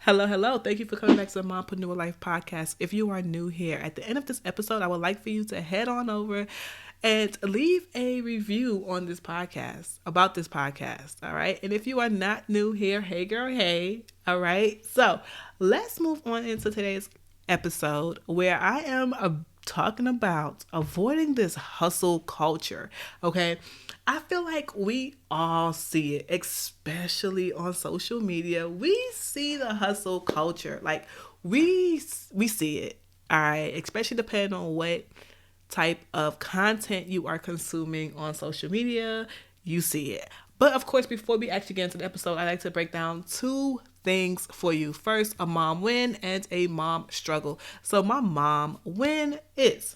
Hello, hello. Thank you for coming back to the Mompreneur Life podcast. If you are new here, at the end of this episode, I would like for you to head on over and leave a review on this podcast, about this podcast. All right. And if you are not new here, hey girl, hey. All right. So let's move on into today's episode where I am talking about avoiding this hustle culture. Okay. I feel like we all see it, especially on social media. We see the hustle culture. Like we see it. All right, especially depending on what type of content you are consuming on social media, you see it. But of course, before we actually get into the episode, I like to break down two things for you. First, a mom win and a mom struggle. So my mom win is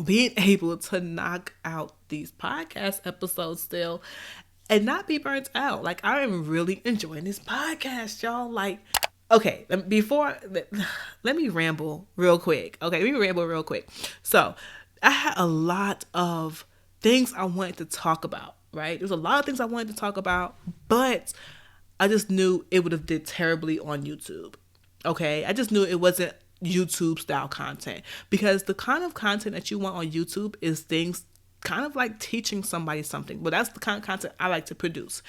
being able to knock out these podcast episodes still and not be burnt out. Like, I am really enjoying this podcast, y'all. Like, okay, let me ramble real quick. Okay, let me ramble real quick. So, I had a lot of things I wanted to talk about, right? There's a lot of things I wanted to talk about, but I just knew it would have did terribly on YouTube. Okay, I just knew it wasn't YouTube style content because the kind of content that you want on YouTube is things kind of like teaching somebody something. But that's the kind of content I like to produce.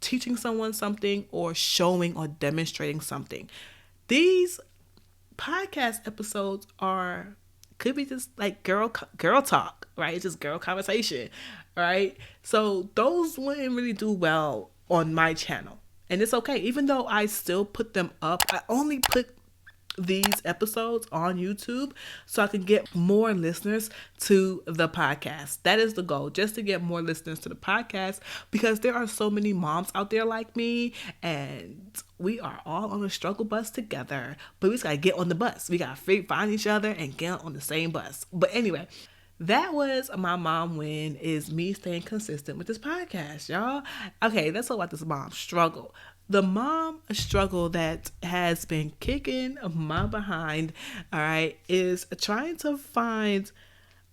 Teaching someone something or showing or demonstrating something. These podcast episodes are could be just like girl talk, right? It's just girl conversation, right? So those wouldn't really do well on my channel. And it's okay. Even though I still put them up, I only put these episodes on YouTube so I can get more listeners to the podcast. That is the goal, just to get more listeners to the podcast because there are so many moms out there like me and we are all on a struggle bus together, but we just gotta get on the bus. We gotta find each other and get on the same bus. But anyway, that was my mom win, is me staying consistent with this podcast, y'all. Okay, let's talk about this mom struggle. The mom struggle that has been kicking my behind, all right, is trying to find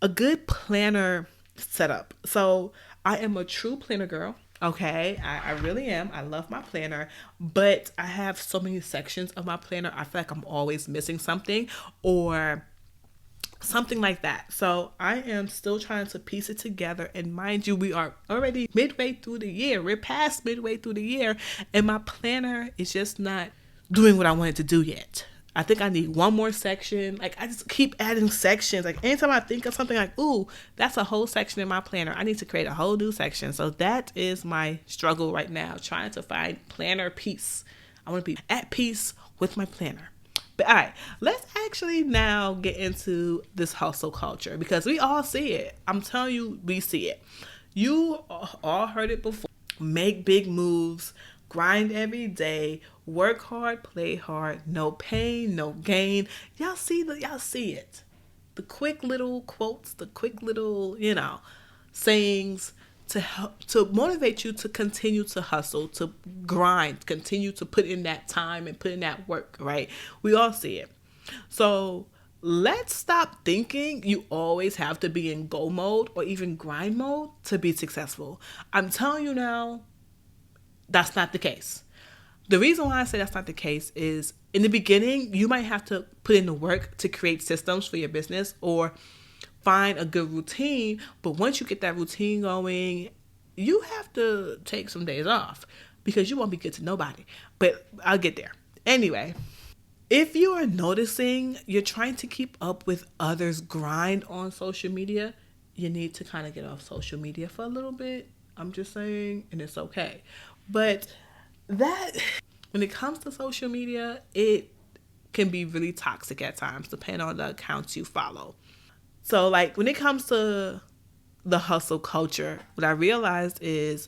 a good planner setup. So I am a true planner girl. Okay, I really am. I love my planner, but I have so many sections of my planner. I feel like I'm always missing something or something like that. So I am still trying to piece it together. And mind you, we are already midway through the year. We're past midway through the year. And my planner is just not doing what I wanted to do yet. I think I need one more section. Like, I just keep adding sections. Like, anytime I think of something like, ooh, that's a whole section in my planner, I need to create a whole new section. So that is my struggle right now, trying to find planner peace. I want to be at peace with my planner. But all right, let's actually now get into this hustle culture because we all see it. I'm telling you, we see it. You all heard it before. Make big moves, grind every day, work hard, play hard, no pain, no gain. Y'all see it. The quick little quotes, the quick little, sayings to help to motivate you to continue to hustle, to grind, continue to put in that time and put in that work, right? We all see it. So let's stop thinking you always have to be in go mode or even grind mode to be successful. I'm telling you now, that's not the case. The reason why I say that's not the case is in the beginning, you might have to put in the work to create systems for your business or find a good routine. But once you get that routine going, you have to take some days off because you won't be good to nobody. But I'll get there. Anyway, if you are noticing you're trying to keep up with others' grind on social media, you need to kind of get off social media for a little bit. I'm just saying, and it's okay. But that, when it comes to social media, it can be really toxic at times, depending on the accounts you follow. So, like, when it comes to the hustle culture, what I realized is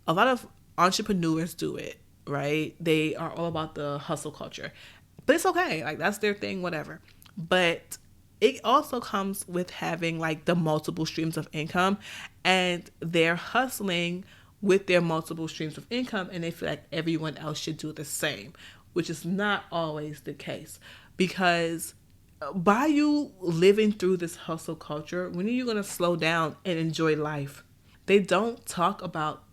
a lot of entrepreneurs do it, right? They are all about the hustle culture. But it's okay. Like, that's their thing, whatever. But it also comes with having, like, the multiple streams of income. And they're hustling with their multiple streams of income. And they feel like everyone else should do the same, which is not always the case. Because by you living through this hustle culture, when are you going to slow down and enjoy life? They don't talk about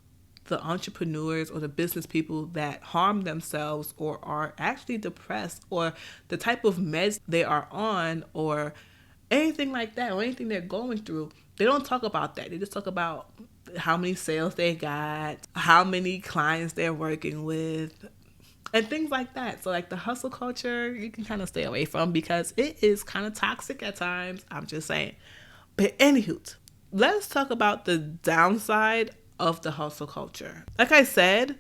the entrepreneurs or the business people that harm themselves or are actually depressed, or the type of meds they are on, or anything like that, or anything they're going through. They don't talk about that. They just talk about how many sales they got, how many clients they're working with, and things like that. So like the hustle culture, you can kind of stay away from because it is kind of toxic at times. I'm just saying. But anywho, let's talk about the downside of the hustle culture. Like I said,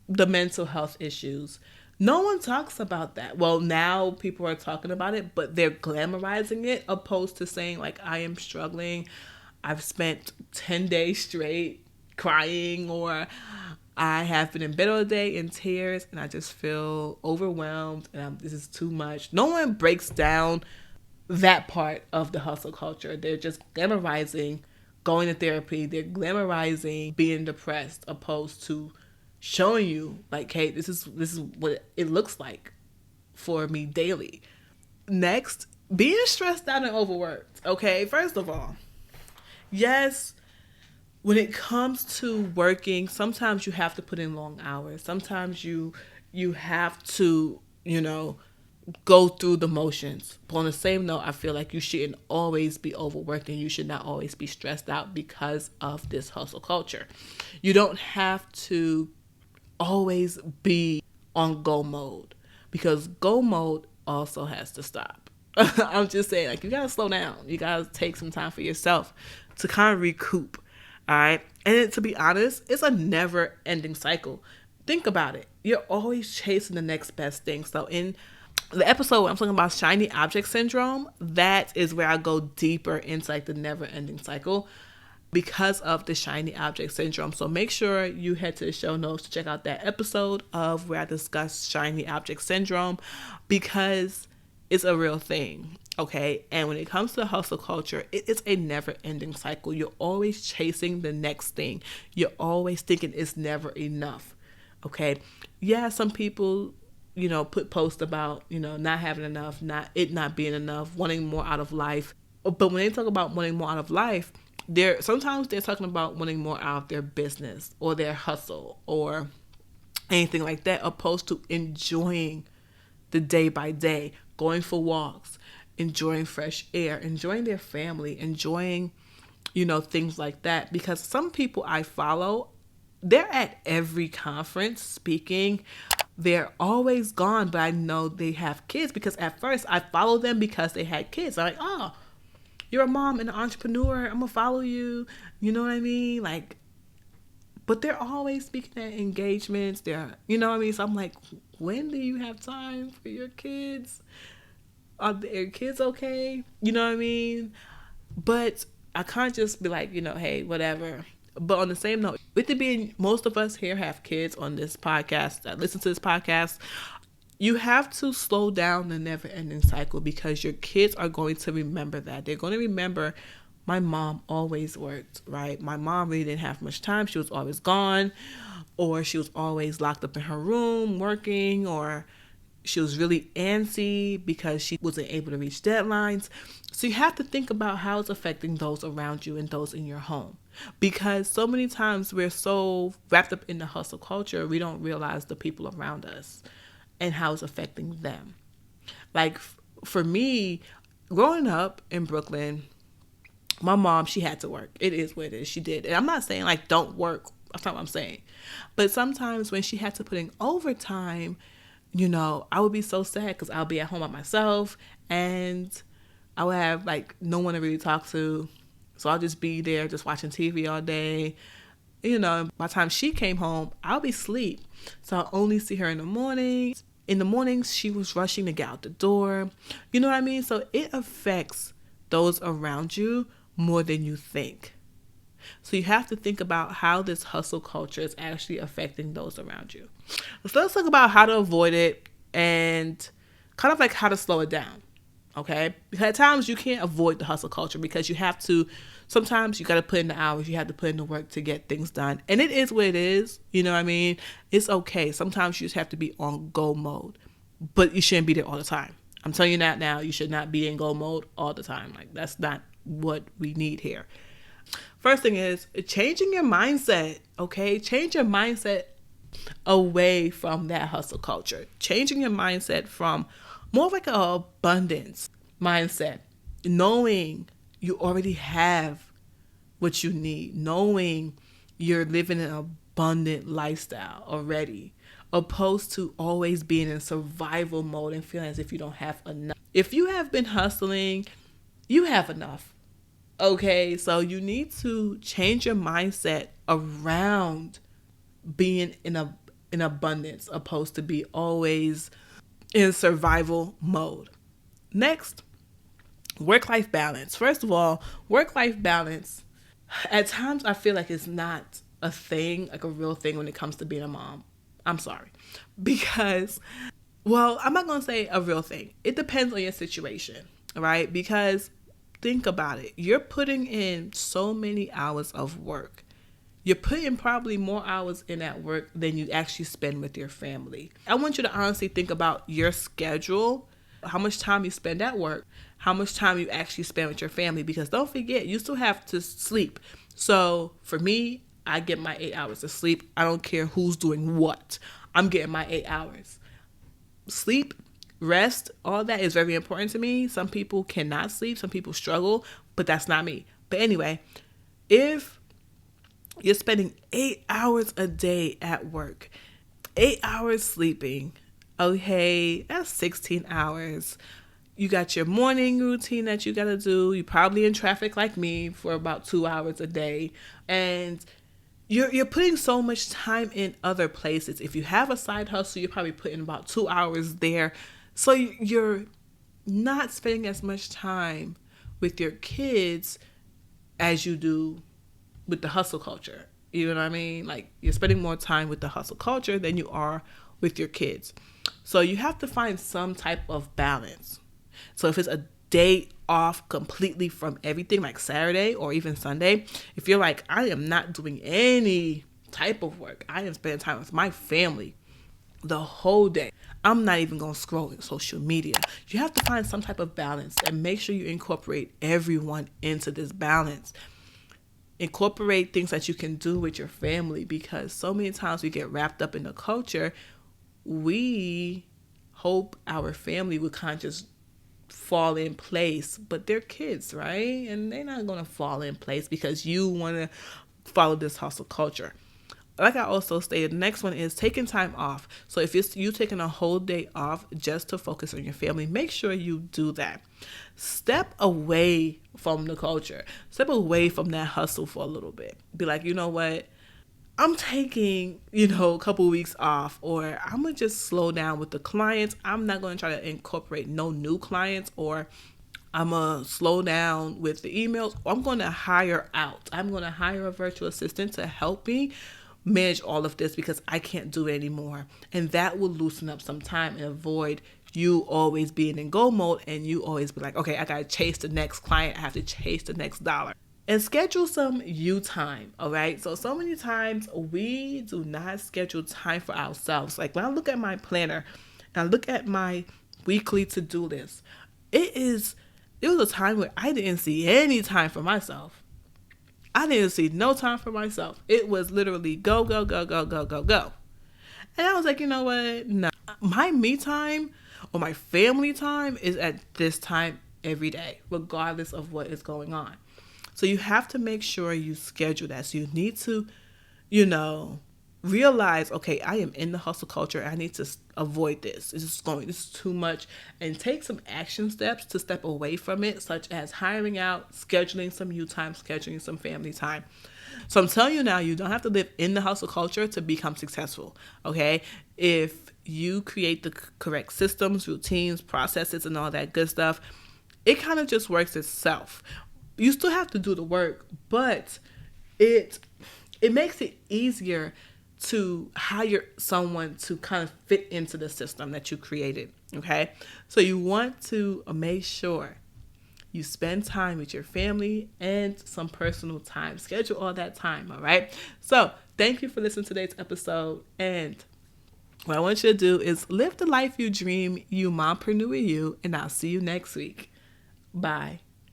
the mental health issues. No one talks about that. Well, now people are talking about it, but they're glamorizing it opposed to saying like, I am struggling. I've spent 10 days straight crying, or I have been in bed all day in tears and I just feel overwhelmed and this is too much. No one breaks down that part of the hustle culture. They're just glamorizing going to therapy. They're glamorizing being depressed opposed to showing you like, hey, this is what it looks like for me daily. Next, being stressed out and overworked. Okay, first of all, yes, when it comes to working, sometimes you have to put in long hours. Sometimes you have to, go through the motions. But on the same note, I feel like you shouldn't always be overworked and you should not always be stressed out because of this hustle culture. You don't have to always be on go mode, because go mode also has to stop. I'm just saying, like, you gotta slow down. You gotta take some time for yourself to kind of recoup. All right. And to be honest, it's a never ending cycle. Think about it. You're always chasing the next best thing. So in the episode where I'm talking about shiny object syndrome, that is where I go deeper into like the never ending cycle because of the shiny object syndrome. So make sure you head to the show notes to check out that episode of where I discuss shiny object syndrome, because it's a real thing. Okay. And when it comes to hustle culture, it's a never ending cycle. You're always chasing the next thing. You're always thinking it's never enough. Okay. Yeah. Some people, put posts about, not having enough, not being enough, wanting more out of life. But when they talk about wanting more out of life, sometimes they're talking about wanting more out of their business or their hustle or anything like that, opposed to enjoying the day by day, going for walks, enjoying fresh air, enjoying their family, enjoying, things like that. Because some people I follow, they're at every conference speaking. They're always gone, but I know they have kids, because at first I followed them because they had kids. I'm like, oh, you're a mom and an entrepreneur, I'm gonna follow you. You know what I mean? Like, but they're always speaking at engagements. You know what I mean? So I'm like, when do you have time for your kids? Are their kids okay? You know what I mean? But I can't just be like, hey, whatever. But on the same note, with it being most of us here have kids on this podcast that listen to this podcast, you have to slow down the never ending cycle, because your kids are going to remember that. They're going to remember, my mom always worked, right? My mom really didn't have much time. She was always gone, or she was always locked up in her room working, or she was really antsy because she wasn't able to reach deadlines. So you have to think about how it's affecting those around you and those in your home. Because so many times we're so wrapped up in the hustle culture, we don't realize the people around us and how it's affecting them. Like for me, growing up in Brooklyn, my mom, she had to work. It is what it is. She did. And I'm not saying like don't work. That's not what I'm saying. But sometimes when she had to put in overtime, I would be so sad because I'll be at home by myself and I would have like no one to really talk to. So I'll just be there just watching TV all day. By the time she came home, I'll be asleep. So I'll only see her in the morning. In the mornings, she was rushing to get out the door. You know what I mean? So it affects those around you more than you think. So you have to think about how this hustle culture is actually affecting those around you. So let's talk about how to avoid it and kind of like how to slow it down. Okay? Because at times you can't avoid the hustle culture because sometimes you got to put in the hours, you have to put in the work to get things done. And it is what it is. You know what I mean? It's okay. Sometimes you just have to be on go mode, but you shouldn't be there all the time. I'm telling you that now. You should not be in go mode all the time. Like that's not what we need here. First thing is changing your mindset, okay? Change your mindset away from that hustle culture. Changing your mindset from more of like an abundance mindset, knowing you already have what you need, knowing you're living an abundant lifestyle already, opposed to always being in survival mode and feeling as if you don't have enough. If you have been hustling, you have enough. Okay, so you need to change your mindset around being in abundance, opposed to be always in survival mode. Next, work-life balance. First of all, work-life balance, at times I feel like it's not a thing, like a real thing when it comes to being a mom. I'm sorry. Because, well, I'm not going to say a real thing. It depends on your situation, right? Because think about it. You're putting in so many hours of work. You're putting probably more hours in at work than you actually spend with your family. I want you to honestly think about your schedule, how much time you spend at work, how much time you actually spend with your family, because don't forget, you still have to sleep. So for me, I get my 8 hours of sleep. I don't care who's doing what. I'm getting my 8 hours. Sleep, rest, all that is very important to me. Some people cannot sleep. Some people struggle, but that's not me. But anyway, if you're spending 8 hours a day at work, 8 hours sleeping, okay, that's 16 hours. You got your morning routine that you got to do. You're probably in traffic like me for about 2 hours a day. And you're putting so much time in other places. If you have a side hustle, you're probably putting about 2 hours there. So you're not spending as much time with your kids as you do with the hustle culture. You know what I mean? Like, you're spending more time with the hustle culture than you are with your kids. So you have to find some type of balance. So if it's a day off completely from everything, like Saturday or even Sunday, if you're like, I am not doing any type of work, I am spending time with my family the whole day, I'm not even going to scroll in social media. You have to find some type of balance and make sure you incorporate everyone into this balance. Incorporate things that you can do with your family, because so many times we get wrapped up in the culture. We hope our family would kind of just fall in place, but they're kids, right? And they're not going to fall in place because you want to follow this hustle culture. Like I also stated, the next one is taking time off. So if it's you taking a whole day off just to focus on your family, make sure you do that. Step away from the culture. Step away from that hustle for a little bit. Be like, you know what? I'm taking, a couple weeks off, or I'm going to just slow down with the clients. I'm not going to try to incorporate no new clients, or I'm going to slow down with the emails. I'm going to hire out. I'm going to hire a virtual assistant to help me manage all of this because I can't do it anymore. And that will loosen up some time and avoid you always being in go mode and you always be like, okay, I got to chase the next client. I have to chase the next dollar. And schedule some you time, all right? So many times we do not schedule time for ourselves. Like when I look at my planner and I look at my weekly to-do list, it was a time where I didn't see any time for myself. I didn't see no time for myself. It was literally go, go, go, go, go, go, go. And I was like, you know what? No. My me time or my family time is at this time every day, regardless of what is going on. So you have to make sure you schedule that. So you need to, realize, okay, I am in the hustle culture. I need to avoid this. This is too much. And take some action steps to step away from it, such as hiring out, scheduling some you time, scheduling some family time. So I'm telling you now, you don't have to live in the hustle culture to become successful, okay? If you create the correct systems, routines, processes, and all that good stuff, it kind of just works itself. You still have to do the work, but it makes it easier to hire someone to kind of fit into the system that you created, okay? So you want to make sure you spend time with your family and some personal time. Schedule all that time, all right? So thank you for listening to today's episode. And what I want you to do is live the life you dream, you mompreneur you, and I'll see you next week. Bye.